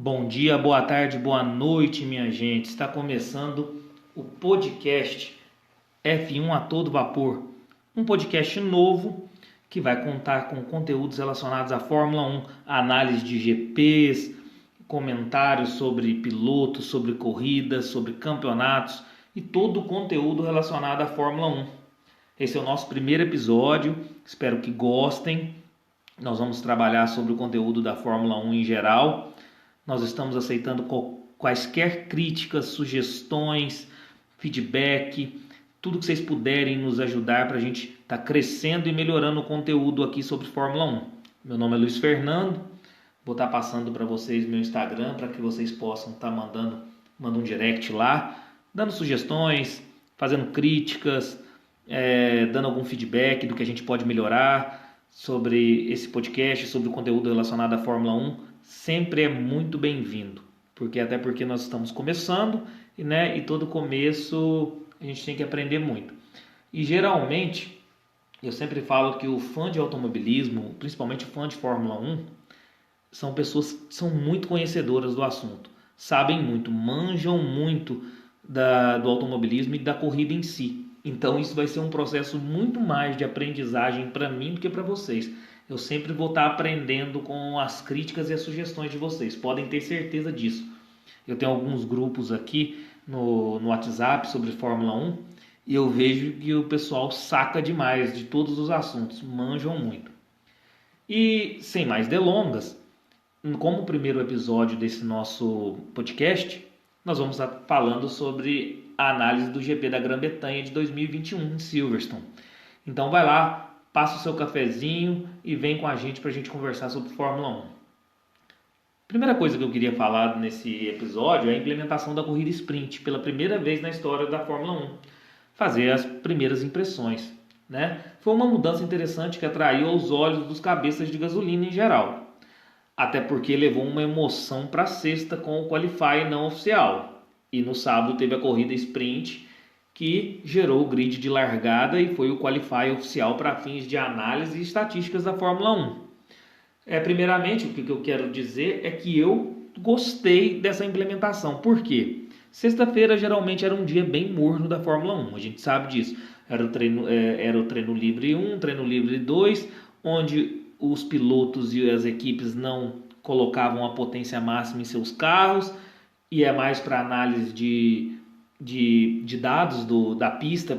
Bom dia, boa tarde, boa noite, minha gente. Está começando o podcast F1 a todo vapor. Um podcast novo que vai contar com conteúdos relacionados à Fórmula 1, análise de GPs, comentários sobre pilotos, sobre corridas, sobre campeonatos e todo o conteúdo relacionado à Fórmula 1. Esse é o nosso primeiro episódio, espero que gostem. Nós vamos trabalhar sobre o conteúdo da Fórmula 1 em geral. Nós estamos aceitando quaisquer críticas, sugestões, feedback, tudo que vocês puderem nos ajudar para a gente estar crescendo e melhorando o conteúdo aqui sobre Fórmula 1. Meu nome é Luiz Fernando, vou estar passando para vocês meu Instagram para que vocês possam estar mandando um direct lá, dando sugestões, fazendo críticas, dando algum feedback do que a gente pode melhorar sobre esse podcast, sobre o conteúdo relacionado à Fórmula 1. Sempre é muito bem-vindo, porque nós estamos começando e todo começo a gente tem que aprender muito. E geralmente, eu sempre falo que o fã de automobilismo, principalmente o fã de Fórmula 1, são pessoas que são muito conhecedoras do assunto, sabem muito, manjam muito do automobilismo e da corrida em si. Então isso vai ser um processo muito mais de aprendizagem para mim do que para vocês. Eu sempre vou estar aprendendo com as críticas e as sugestões de vocês. Podem ter certeza disso. Eu tenho alguns grupos aqui no WhatsApp sobre Fórmula 1 e eu vejo que o pessoal saca demais de todos os assuntos, manjam muito. E sem mais delongas, como primeiro episódio desse nosso podcast, nós vamos estar falando sobre a análise do GP da Grã-Bretanha de 2021 em Silverstone. Então vai lá, passa o seu cafezinho e vem com a gente para a gente conversar sobre Fórmula 1. Primeira coisa que eu queria falar nesse episódio é a implementação da corrida sprint pela primeira vez na história da Fórmula 1. Fazer as primeiras impressões, né? Foi uma mudança interessante que atraiu os olhos dos cabeças de gasolina em geral. Até porque levou uma emoção para a sexta com o Qualify não oficial. E no sábado teve a corrida sprint, que gerou o grid de largada e foi o Qualify oficial para fins de análise e estatísticas da Fórmula 1. Primeiramente, o que eu quero dizer é que eu gostei dessa implementação. Por quê? Sexta-feira geralmente era um dia bem morno da Fórmula 1, a gente sabe disso. Era o treino livre 1, treino livre 2, onde os pilotos e as equipes não colocavam a potência máxima em seus carros, e é mais para análise de dados da pista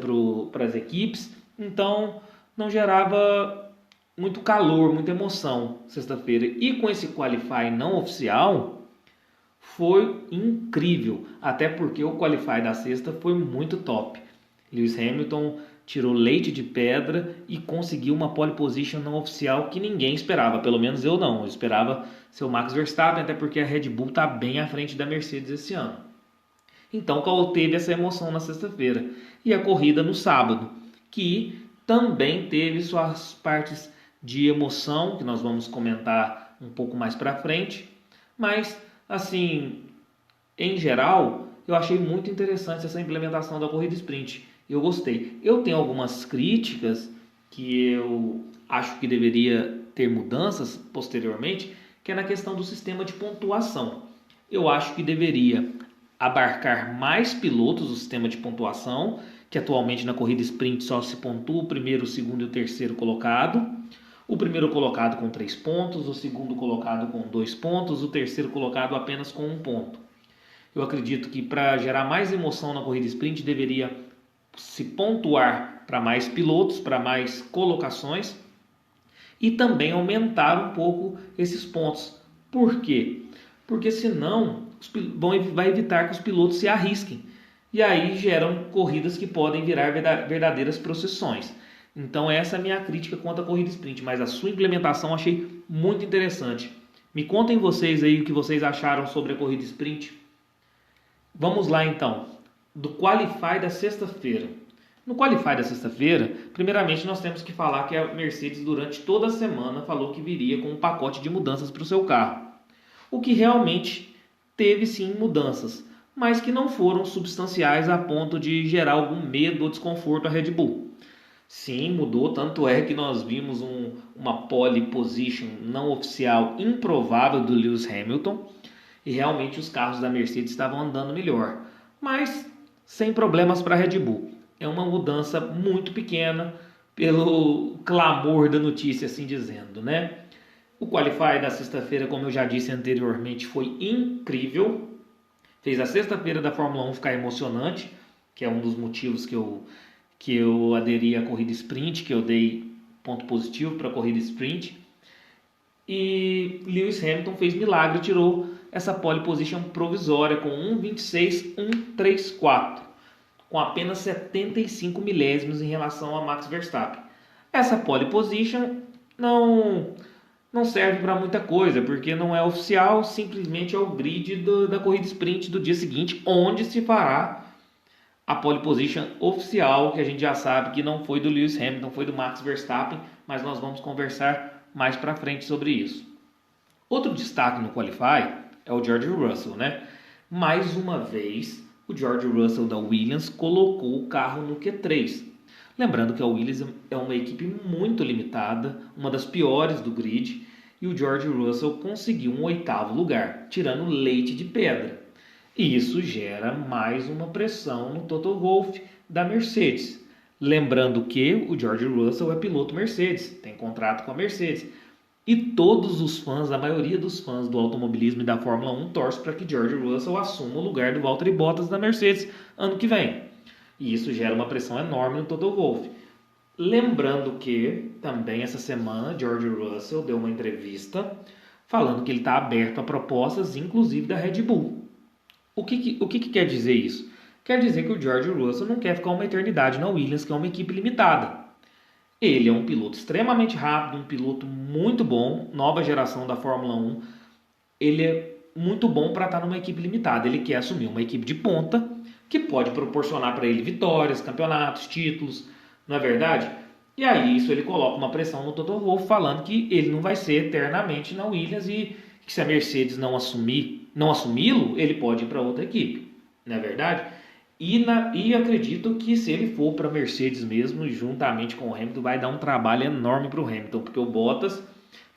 para as equipes, então não gerava muito calor, muita emoção sexta-feira. E com esse Qualify não oficial, foi incrível, até porque o Qualify da sexta foi muito top. Lewis Hamilton tirou leite de pedra e conseguiu uma pole position não oficial que ninguém esperava, pelo menos eu não. Eu esperava ser o Max Verstappen, até porque a Red Bull está bem à frente da Mercedes esse ano. Então teve essa emoção na sexta-feira. E a corrida no sábado, que também teve suas partes de emoção, que nós vamos comentar um pouco mais para frente. Mas, assim, em geral, eu achei muito interessante essa implementação da corrida sprint. Eu gostei. Eu tenho algumas críticas que eu acho que deveria ter mudanças posteriormente, que é na questão do sistema de pontuação. Eu acho que deveria abarcar mais pilotos o sistema de pontuação, que atualmente na corrida sprint só se pontua o primeiro, o segundo e o terceiro colocado. O primeiro colocado com 3 pontos, o segundo colocado com 2 pontos, o terceiro colocado apenas com 1 ponto. Eu acredito que para gerar mais emoção na corrida sprint deveria se pontuar para mais pilotos, para mais colocações e também aumentar um pouco esses pontos. Por quê? Porque senão vai evitar que os pilotos se arrisquem. E aí geram corridas que podem virar verdadeiras procissões. Então essa é a minha crítica quanto à corrida sprint, mas a sua implementação eu achei muito interessante. Me contem vocês aí o que vocês acharam sobre a corrida sprint. Vamos lá então, do Qualify da sexta-feira. No Qualify da sexta-feira, primeiramente nós temos que falar que a Mercedes durante toda a semana falou que viria com um pacote de mudanças para o seu carro. O que realmente teve sim mudanças, mas que não foram substanciais a ponto de gerar algum medo ou desconforto à Red Bull. Sim, mudou, tanto é que nós vimos uma pole position não oficial improvável do Lewis Hamilton e realmente os carros da Mercedes estavam andando melhor, mas sem problemas para a Red Bull. É uma mudança muito pequena pelo clamor da notícia, assim dizendo, né? O Qualify da sexta-feira, como eu já disse anteriormente, foi incrível. Fez a sexta-feira da Fórmula 1 ficar emocionante, que é um dos motivos que eu aderi à corrida sprint, que eu dei ponto positivo para a corrida sprint. E Lewis Hamilton fez milagre e tirou essa pole position provisória com 1,26,134, com apenas 75 milésimos em relação a Max Verstappen. Essa pole position não serve para muita coisa, porque não é oficial, simplesmente é o grid da corrida sprint do dia seguinte, onde se fará a pole position oficial, que a gente já sabe que não foi do Lewis Hamilton, foi do Max Verstappen, mas nós vamos conversar mais para frente sobre isso. Outro destaque no Qualify é o George Russell, né? Mais uma vez, o George Russell da Williams colocou o carro no Q3. Lembrando que a Williams é uma equipe muito limitada, uma das piores do grid, e o George Russell conseguiu um 8º lugar, tirando leite de pedra. E isso gera mais uma pressão no Toto Wolff da Mercedes. Lembrando que o George Russell é piloto Mercedes, tem contrato com a Mercedes. E todos os fãs, a maioria dos fãs do automobilismo e da Fórmula 1 torce para que George Russell assuma o lugar do Valtteri Bottas da Mercedes ano que vem. E isso gera uma pressão enorme no Toto Wolff. Lembrando que também essa semana George Russell deu uma entrevista falando que ele está aberto a propostas, inclusive da Red Bull. O que quer dizer isso? Quer dizer que o George Russell não quer ficar uma eternidade na Williams, que é uma equipe limitada. Ele é um piloto extremamente rápido, um piloto muito bom, nova geração da Fórmula 1. Ele é muito bom para estar numa equipe limitada. Ele quer assumir uma equipe de ponta que pode proporcionar para ele vitórias, campeonatos, títulos, não é verdade? E aí isso ele coloca uma pressão no Toto Wolff falando que ele não vai ser eternamente na Williams e que se a Mercedes não assumi-lo, ele pode ir para outra equipe, não é verdade? E acredito que se ele for para a Mercedes mesmo, juntamente com o Hamilton, vai dar um trabalho enorme para o Hamilton, porque o Bottas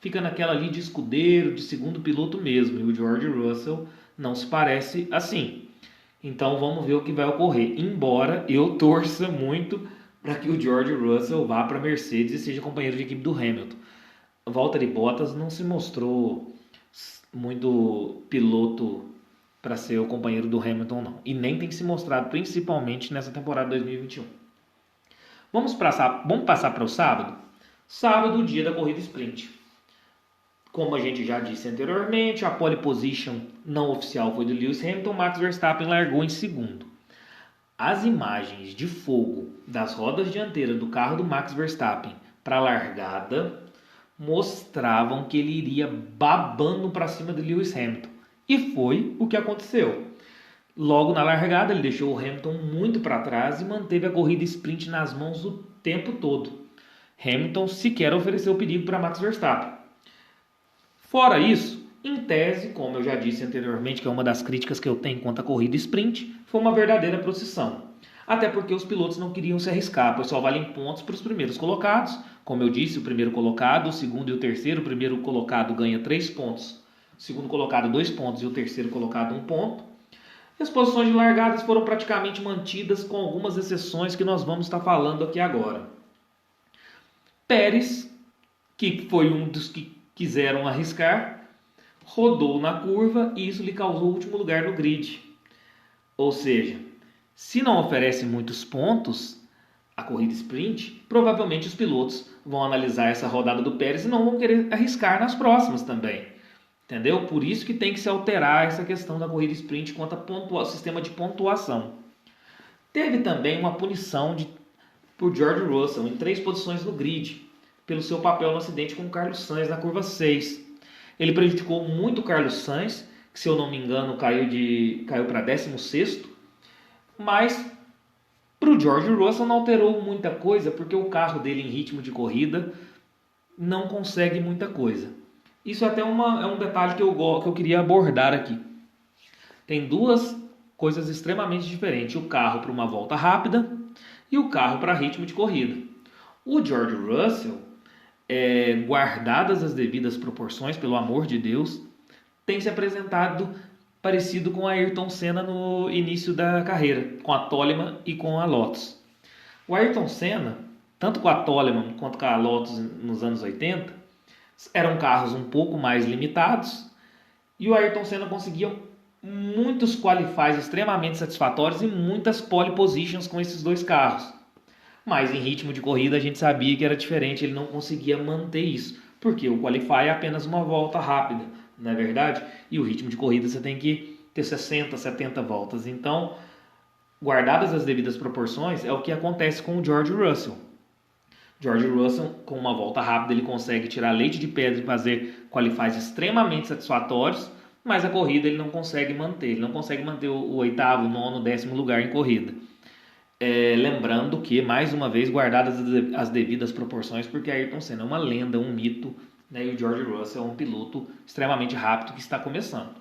fica naquela ali de escudeiro, de segundo piloto mesmo, e o George Russell não se parece assim. Então vamos ver o que vai ocorrer, embora eu torça muito para que o George Russell vá para a Mercedes e seja companheiro de equipe do Hamilton. Valtteri Bottas não se mostrou muito piloto para ser o companheiro do Hamilton, não. E nem tem se mostrado, principalmente nessa temporada 2021. Vamos passar para o sábado? Sábado, dia da corrida sprint. Como a gente já disse anteriormente, a pole position não oficial foi do Lewis Hamilton, Max Verstappen largou em segundo. As imagens de fogo das rodas dianteiras do carro do Max Verstappen para a largada mostravam que ele iria babando para cima do Lewis Hamilton. E foi o que aconteceu. Logo na largada, ele deixou o Hamilton muito para trás e manteve a corrida sprint nas mãos o tempo todo. Hamilton sequer ofereceu perigo para Max Verstappen. Fora isso, em tese, como eu já disse anteriormente, que é uma das críticas que eu tenho quanto à corrida sprint, foi uma verdadeira procissão. Até porque os pilotos não queriam se arriscar, pois só valem pontos para os primeiros colocados. Como eu disse, o primeiro colocado, o segundo e o terceiro, o primeiro colocado ganha 3 pontos, o segundo colocado 2 pontos e o terceiro colocado 1 ponto. E as posições de largadas foram praticamente mantidas, com algumas exceções que nós vamos estar falando aqui agora. Pérez, que foi um dos que quiseram arriscar, rodou na curva e isso lhe causou o último lugar no grid. Ou seja, se não oferece muitos pontos a corrida sprint, provavelmente os pilotos vão analisar essa rodada do Pérez e não vão querer arriscar nas próximas também. Entendeu? Por isso que tem que se alterar essa questão da corrida sprint quanto ao sistema de pontuação. Teve também uma punição por George Russell em 3 posições no grid, pelo seu papel no acidente com o Carlos Sainz na curva 6. Ele prejudicou muito o Carlos Sainz, que se eu não me engano caiu para 16º, mas para o George Russell não alterou muita coisa, porque o carro dele em ritmo de corrida não consegue muita coisa. Isso até é um detalhe que eu queria abordar aqui. Tem 2 coisas extremamente diferentes, o carro para uma volta rápida e o carro para ritmo de corrida. O George Russell, guardadas as devidas proporções, pelo amor de Deus, tem se apresentado parecido com a Ayrton Senna no início da carreira, com a Toleman e com a Lotus. O Ayrton Senna, tanto com a Toleman quanto com a Lotus nos anos 80, eram carros um pouco mais limitados e o Ayrton Senna conseguia muitos qualifies extremamente satisfatórios e muitas pole positions com esses dois carros. Mas em ritmo de corrida a gente sabia que era diferente, ele não conseguia manter isso, porque o qualify é apenas uma volta rápida, não é verdade? E o ritmo de corrida você tem que ter 60, 70 voltas. Então, guardadas as devidas proporções, é o que acontece com o George Russell. George Russell, com uma volta rápida, ele consegue tirar leite de pedra e fazer qualifies extremamente satisfatórios, mas a corrida ele não consegue manter. Ele não consegue manter o oitavo, nono, décimo lugar em corrida. Lembrando que, mais uma vez, guardadas as devidas proporções, porque Ayrton Senna é uma lenda, um mito, né? E o George Russell é um piloto extremamente rápido que está começando.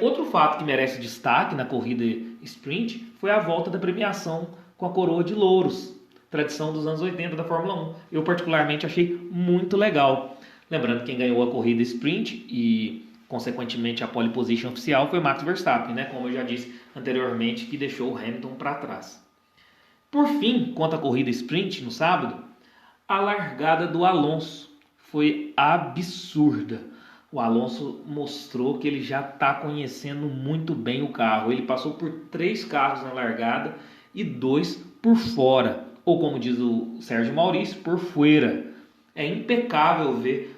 Outro fato que merece destaque na corrida sprint foi a volta da premiação com a coroa de louros, tradição dos anos 80 da Fórmula 1. Eu particularmente achei muito legal. Lembrando que quem ganhou a corrida sprint e consequentemente a pole position oficial foi Max Verstappen, né? Como eu já disse anteriormente, que deixou o Hamilton para trás. Por fim, quanto à corrida sprint no sábado, a largada do Alonso foi absurda. O Alonso mostrou que ele já está conhecendo muito bem o carro. Ele passou por 3 carros na largada e 2 por fora, ou como diz o Sérgio Maurício, por fuera. É impecável ver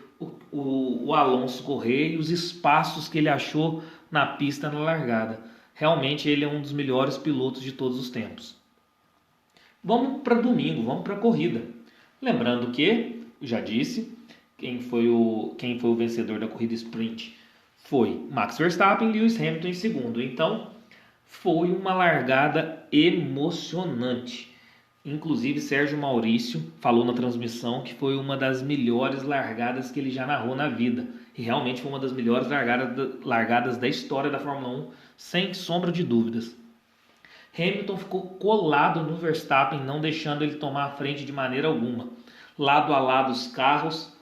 o Alonso correr e os espaços que ele achou na pista na largada. Realmente ele é um dos melhores pilotos de todos os tempos. Vamos para domingo, vamos para a corrida. Lembrando que, já disse, quem foi o vencedor da corrida sprint foi Max Verstappen e Lewis Hamilton em segundo. Então, foi uma largada emocionante. Inclusive, Sérgio Maurício falou na transmissão que foi uma das melhores largadas que ele já narrou na vida. E realmente foi uma das melhores largadas da história da Fórmula 1, sem sombra de dúvidas. Hamilton ficou colado no Verstappen, não deixando ele tomar a frente de maneira alguma. Lado a lado os carros.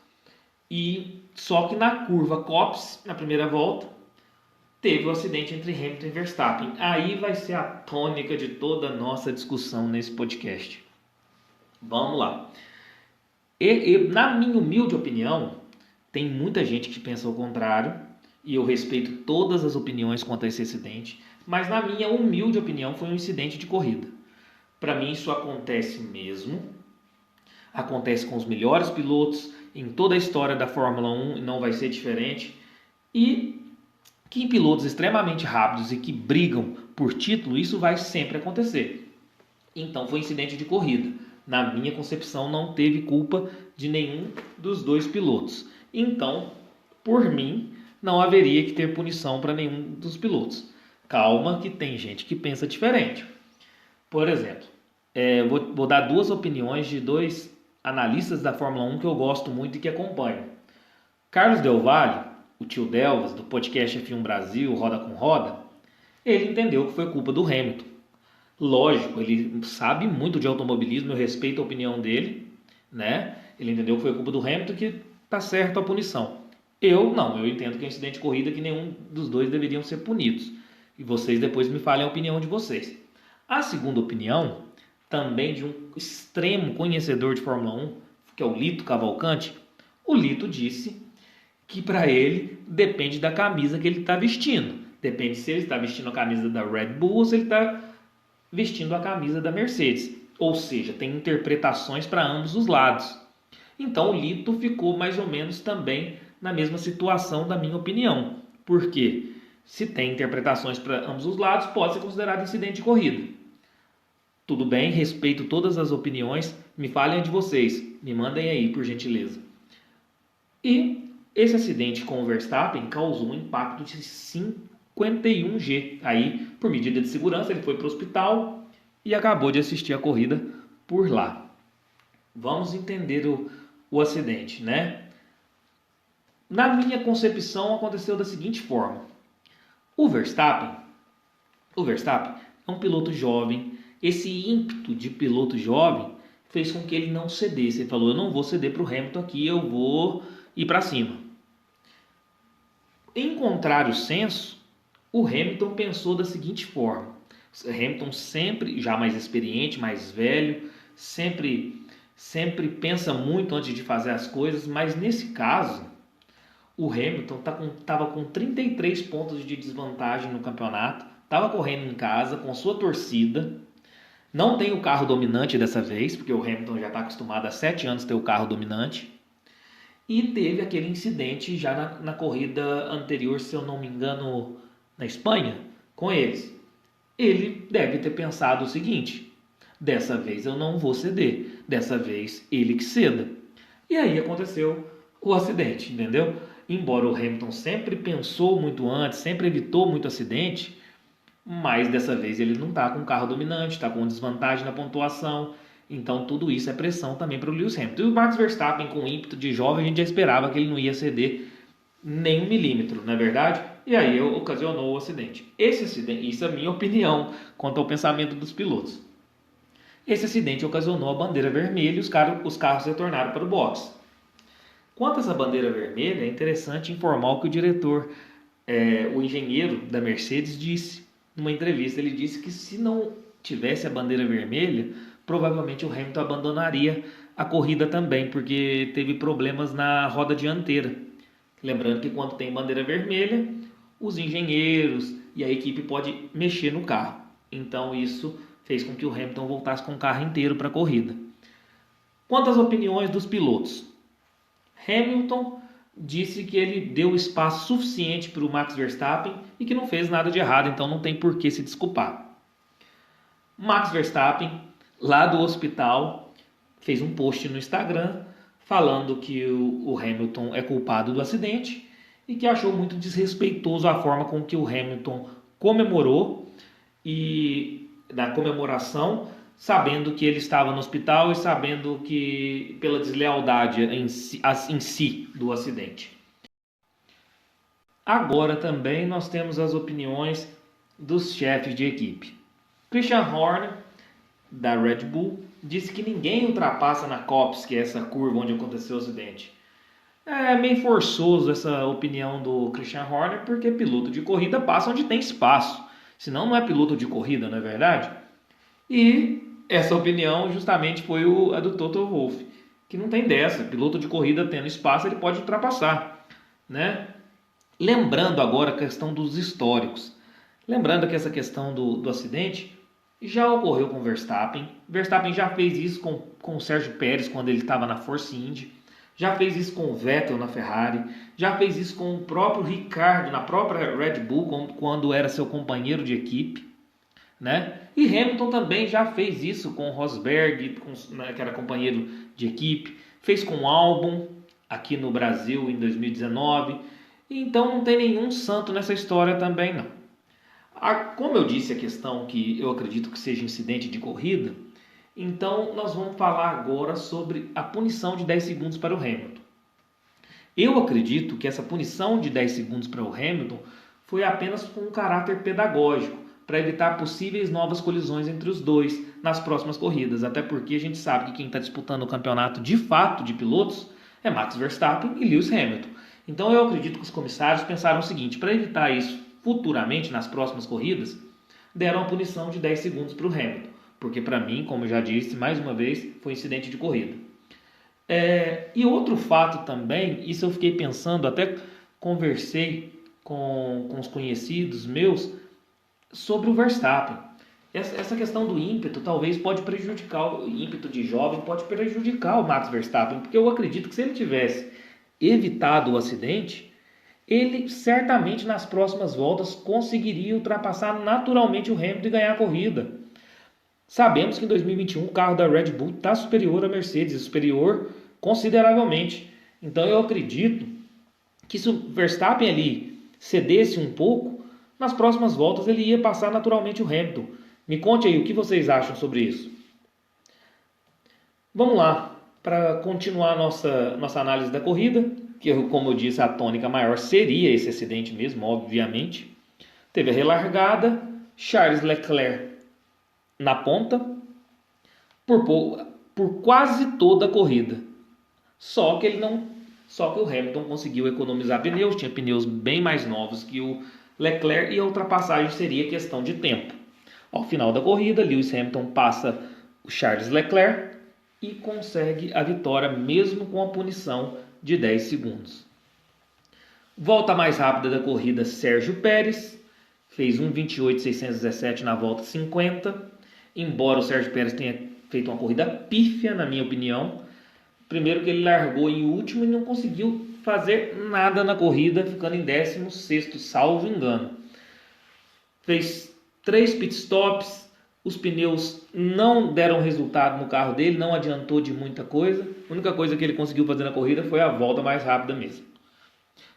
E só que na curva Copse, na primeira volta, teve o acidente entre Hamilton e Verstappen. Aí vai ser a tônica de toda a nossa discussão nesse podcast. Vamos lá. Na minha humilde opinião, tem muita gente que pensa o contrário, e eu respeito todas as opiniões quanto a esse acidente, mas na minha humilde opinião foi um incidente de corrida. Para mim isso acontece mesmo, acontece com os melhores pilotos, em toda a história da Fórmula 1 não vai ser diferente, e que em pilotos extremamente rápidos e que brigam por título, isso vai sempre acontecer. Então foi incidente de corrida. Na minha concepção não teve culpa de nenhum dos dois pilotos. Então, por mim, não haveria que ter punição para nenhum dos pilotos. Calma que tem gente que pensa diferente. Por exemplo, vou dar 2 opiniões de 2 analistas da Fórmula 1 que eu gosto muito e que acompanho. Carlos Del Valle, o tio Delvas, do podcast F1 Brasil, Roda com Roda, ele entendeu que foi culpa do Hamilton. Lógico, ele sabe muito de automobilismo, eu respeito a opinião dele, né? Ele entendeu que foi culpa do Hamilton e que tá certo a punição. Eu não, eu entendo que é um incidente de corrida que nenhum dos dois deveriam ser punidos. E vocês depois me falem a opinião de vocês. A segunda opinião, também de um extremo conhecedor de Fórmula 1, que é o Lito Cavalcante, o Lito disse que para ele depende da camisa que ele está vestindo. Depende se ele está vestindo a camisa da Red Bull ou se ele está vestindo a camisa da Mercedes. Ou seja, tem interpretações para ambos os lados. Então o Lito ficou mais ou menos também na mesma situação da minha opinião. Porque se tem interpretações para ambos os lados, pode ser considerado incidente de corrida. Tudo bem, respeito todas as opiniões, me falem a de vocês, me mandem aí por gentileza. E esse acidente com o Verstappen causou um impacto de 51G. Aí, por medida de segurança, ele foi para o hospital e acabou de assistir a corrida por lá. Vamos entender o acidente, né? Na minha concepção, aconteceu da seguinte forma. O Verstappen é um piloto jovem. Esse ímpeto de piloto jovem fez com que ele não cedesse. Ele falou, eu não vou ceder para o Hamilton aqui, eu vou ir para cima. Em contrário senso, O Hamilton pensou da seguinte forma: Hamilton sempre, já mais experiente, mais velho, sempre pensa muito antes de fazer as coisas, mas nesse caso, o Hamilton estava com 33 pontos de desvantagem no campeonato, estava correndo em casa com sua torcida, não tem o carro dominante dessa vez, porque o Hamilton já está acostumado há 7 anos a ter o carro dominante, e teve aquele incidente já na corrida anterior, se eu não me engano, na Espanha, com eles. Ele deve ter pensado o seguinte: dessa vez eu não vou ceder, dessa vez ele que ceda. E aí aconteceu o acidente, entendeu? Embora o Hamilton sempre pensou muito antes, sempre evitou muito acidente, mas dessa vez ele não está com carro dominante, está com desvantagem na pontuação. Então tudo isso é pressão também para o Lewis Hamilton. E o Max Verstappen, com ímpeto de jovem, a gente já esperava que ele não ia ceder nem 1 milímetro, não é verdade? E aí ocasionou o acidente. Esse acidente, isso é a minha opinião quanto ao pensamento dos pilotos. Esse acidente ocasionou a bandeira vermelha e os carros retornaram para o box. Quanto a essa bandeira vermelha, é interessante informar o que o diretor, o engenheiro da Mercedes, disse numa entrevista. Ele disse que se não tivesse a bandeira vermelha, provavelmente o Hamilton abandonaria a corrida também, porque teve problemas na roda dianteira. Lembrando que quando tem bandeira vermelha, os engenheiros e a equipe pode mexer no carro. Então isso fez com que o Hamilton voltasse com o carro inteiro para a corrida. Quanto às opiniões dos pilotos, Hamilton disse que ele deu espaço suficiente para o Max Verstappen e que não fez nada de errado, então não tem por que se desculpar. Max Verstappen, lá do hospital, fez um post no Instagram falando que o Hamilton é culpado do acidente e que achou muito desrespeitoso a forma com que o Hamilton comemorou e da comemoração, sabendo que ele estava no hospital e sabendo que pela deslealdade em si do acidente. Agora também nós temos as opiniões dos chefes de equipe. Christian Horner, da Red Bull, disse que ninguém ultrapassa na Copse, que é essa curva onde aconteceu o acidente. É meio forçoso essa opinião do Christian Horner, porque piloto de corrida passa onde tem espaço. Senão não é piloto de corrida, não é verdade? E essa opinião justamente foi a do Toto Wolff, que não tem dessa. Piloto de corrida tendo espaço, ele pode ultrapassar, né? Lembrando agora a questão dos históricos. Lembrando que essa questão do acidente já ocorreu com Verstappen. Verstappen já fez isso com o Sérgio Pérez quando ele estava na Force Indy. Já fez isso com o Vettel na Ferrari. Já fez isso com o próprio Ricciardo na própria Red Bull quando era seu companheiro de equipe, né? E Hamilton também já fez isso com Rosberg, que era companheiro de equipe. Fez com o Albon aqui no Brasil em 2019. Então não tem nenhum santo nessa história também não. Como eu disse a questão que eu acredito que seja incidente de corrida, então nós vamos falar agora sobre a punição de 10 segundos para o Hamilton. Eu acredito que essa punição de 10 segundos para o Hamilton foi apenas com um caráter pedagógico, para evitar possíveis novas colisões entre os dois nas próximas corridas, até porque a gente sabe que quem está disputando o campeonato de fato de pilotos é Max Verstappen e Lewis Hamilton. Então eu acredito que os comissários pensaram o seguinte: para evitar isso futuramente nas próximas corridas, deram a punição de 10 segundos para o Hamilton, porque para mim, como eu já disse, mais uma vez, foi incidente de corrida. E outro fato também, isso eu fiquei pensando, até conversei com os conhecidos meus sobre o Verstappen. Essa questão do ímpeto talvez pode prejudicar, o ímpeto de jovem pode prejudicar o Max Verstappen, porque eu acredito que se ele tivesse evitado o acidente, ele certamente nas próximas voltas conseguiria ultrapassar naturalmente o Hamilton e ganhar a corrida. Sabemos que em 2021 o carro da Red Bull está superior à Mercedes, superior consideravelmente. Então eu acredito que se o Verstappen ali cedesse um pouco, nas próximas voltas ele ia passar naturalmente o Hamilton. Me conte aí o que vocês acham sobre isso. Vamos lá, para continuar nossa análise da corrida, que como eu disse, a tônica maior seria esse acidente mesmo, obviamente. Teve a relargada, Charles Leclerc na ponta, por quase toda a corrida. Só que o Hamilton conseguiu economizar pneus, tinha pneus bem mais novos que Leclerc e a ultrapassagem seria questão de tempo. Ao final da corrida, Lewis Hamilton passa o Charles Leclerc e consegue a vitória mesmo com a punição de 10 segundos. Volta mais rápida da corrida, Sérgio Pérez fez 1:28.617 na volta 50. Embora o Sérgio Pérez tenha feito uma corrida pífia, na minha opinião. Primeiro que ele largou em último e não conseguiu fazer nada na corrida, ficando em 16º, salvo engano. Fez 3 pitstops, os pneus não deram resultado no carro dele, não adiantou de muita coisa. A única coisa que ele conseguiu fazer na corrida foi a volta mais rápida mesmo.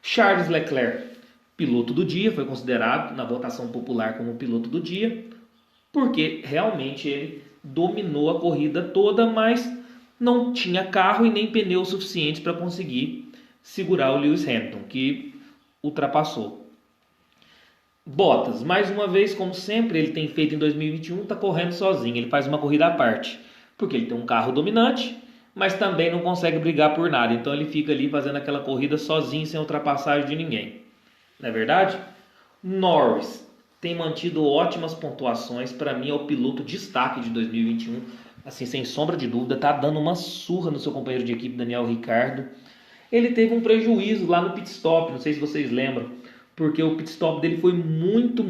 Charles Leclerc, piloto do dia, foi considerado na votação popular como piloto do dia, porque realmente ele dominou a corrida toda, mas não tinha carro e nem pneu suficiente para conseguir segurar o Lewis Hamilton, que ultrapassou. Bottas, mais uma vez, como sempre ele tem feito em 2021, está correndo sozinho. Ele faz uma corrida à parte, porque ele tem um carro dominante, mas também não consegue brigar por nada. Então ele fica ali fazendo aquela corrida sozinho, sem ultrapassagem de ninguém. Não é verdade? Norris tem mantido ótimas pontuações. Para mim é o piloto destaque de 2021. Assim, sem sombra de dúvida, está dando uma surra no seu companheiro de equipe, Daniel Ricciardo. Ele teve um prejuízo lá no pit stop, não sei se vocês lembram, porque o pit stop dele foi muito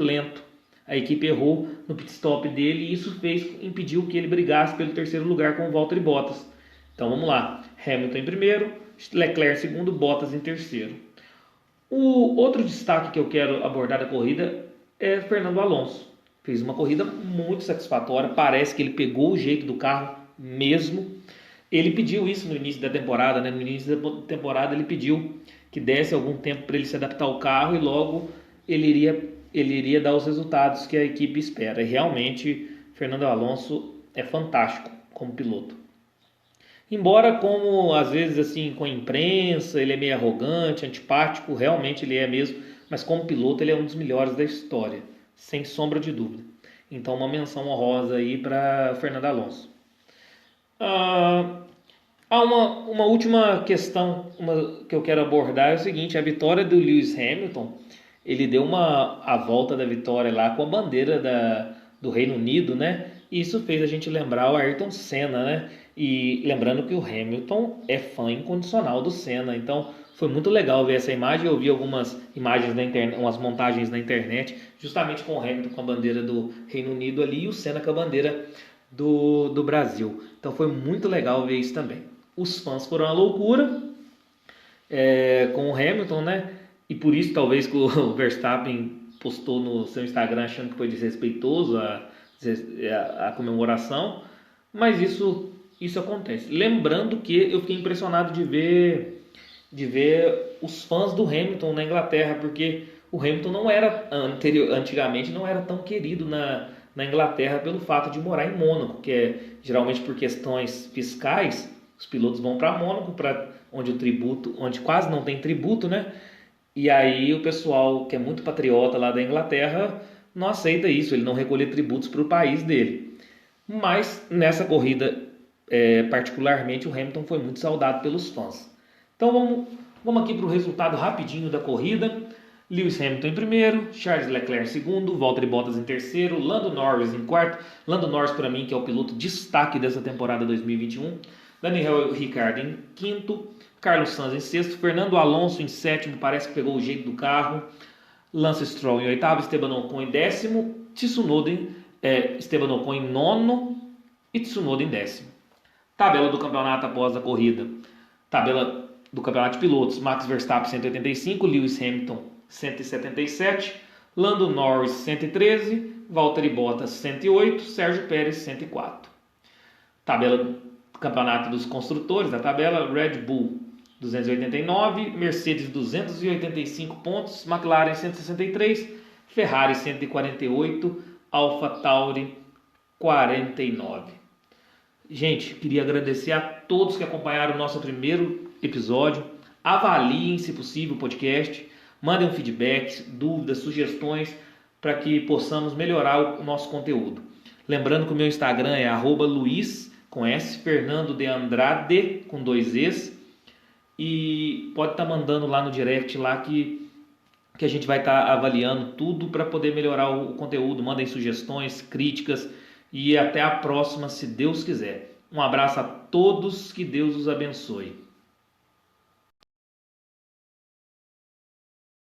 lento. A equipe errou no pit stop dele e isso impediu que ele brigasse pelo terceiro lugar com o Valtteri Bottas. Então vamos lá, Hamilton em primeiro, Leclerc em segundo, Bottas em terceiro. O outro destaque que eu quero abordar da corrida é Fernando Alonso. Fez uma corrida muito satisfatória, parece que ele pegou o jeito do carro mesmo. Ele pediu isso no início da temporada, né? No início da temporada ele pediu que desse algum tempo para ele se adaptar ao carro e logo ele iria dar os resultados que a equipe espera. E realmente, Fernando Alonso é fantástico como piloto. Embora, como às vezes assim com a imprensa, ele é meio arrogante, antipático, realmente ele é mesmo, mas como piloto ele é um dos melhores da história, sem sombra de dúvida. Então uma menção honrosa aí para Fernando Alonso. Há uma última questão que eu quero abordar, é o seguinte: a vitória do Lewis Hamilton, ele deu a volta da vitória lá com a bandeira do Reino Unido, né? E isso fez a gente lembrar o Ayrton Senna, né? E lembrando que o Hamilton é fã incondicional do Senna, então foi muito legal ver essa imagem. Eu vi algumas imagens na internet, umas montagens na internet, justamente com o Hamilton com a bandeira do Reino Unido ali e o Senna com a bandeira do Brasil. Então foi muito legal ver isso também. Os fãs foram uma loucura com o Hamilton, né? E por isso talvez que o Verstappen postou no seu Instagram achando que foi desrespeitoso a comemoração, mas isso acontece. Lembrando que eu fiquei impressionado de ver os fãs do Hamilton na Inglaterra, porque o Hamilton não era antigamente não era tão querido na Inglaterra pelo fato de morar em Mônaco, que é geralmente por questões fiscais, os pilotos vão para Mônaco, onde quase não tem tributo, né? E aí o pessoal que é muito patriota lá da Inglaterra não aceita isso, ele não recolher tributos para o país dele. Mas nessa corrida, particularmente, o Hamilton foi muito saudado pelos fãs. Então vamos aqui para o resultado rapidinho da corrida. Lewis Hamilton em primeiro, Charles Leclerc em segundo, Valtteri Bottas em terceiro, Lando Norris em quarto. Lando Norris, para mim, que é o piloto destaque dessa temporada 2021. Daniel Ricciardo em quinto, Carlos Sainz em sexto, Fernando Alonso em sétimo, parece que pegou o jeito do carro. Lance Stroll em oitavo, Esteban Ocon em décimo, Esteban Ocon em nono e Tsunoda em décimo. Tabela do campeonato após a corrida. Tabela do campeonato de pilotos: Max Verstappen 185, Lewis Hamilton 177, Lando Norris 113, Valtteri Bottas 108, Sérgio Pérez 104. Tabela do campeonato dos construtores, a tabela: Red Bull 289, Mercedes 285 pontos, McLaren 163, Ferrari 148, AlphaTauri 49. Gente, queria agradecer a todos que acompanharam o nosso primeiro episódio. Avaliem, se possível, o podcast. Mandem um feedback, dúvidas, sugestões, para que possamos melhorar o nosso conteúdo. Lembrando que o meu Instagram é @Luiz, com S, Fernando de Andrade, com 2 Es. E pode estar mandando lá no direct lá que que a gente vai estar avaliando tudo para poder melhorar o conteúdo. Mandem sugestões, críticas e até a próxima, se Deus quiser. Um abraço a todos, que Deus os abençoe.